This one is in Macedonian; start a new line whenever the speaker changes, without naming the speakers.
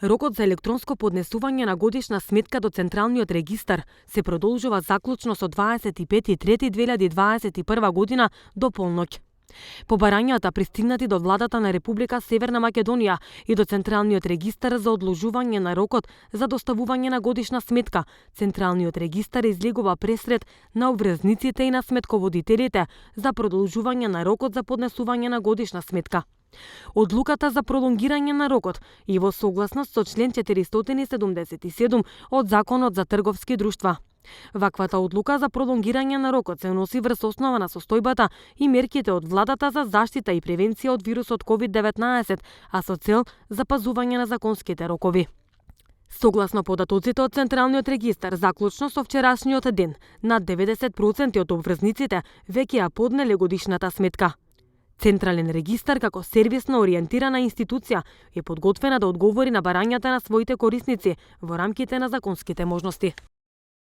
Рокот за електронско поднесување на годишна сметка до Централниот регистар се продолжува заклучно со 25.3.2021 година до полноќ. По барањата пристигнати до владата на Република Северна Македонија и до Централниот регистар за одложување на рокот за доставување на годишна сметка, Централниот регистар излегува пресред на обврзниците и на сметководителите за продолжување на рокот за поднесување на годишна сметка. Одлуката за пролонгирање на рокот и во согласност со член 477 од Законот за трговски друштва. Ваквата одлука за пролонгирање на рокот се носи врз основа на состојбата и мерките од владата за заштита и превенција од вирусот COVID-19, а со цел запазување на законските рокови. Согласно податоците од Централниот регистар, заклучно со вчерашниот ден, над 90% од обврзниците веќе ја поднеле годишната сметка. Централен регистар како сервисно ориентирана институција е подготвена да одговори на барањата на своите корисници во рамките на законските можности.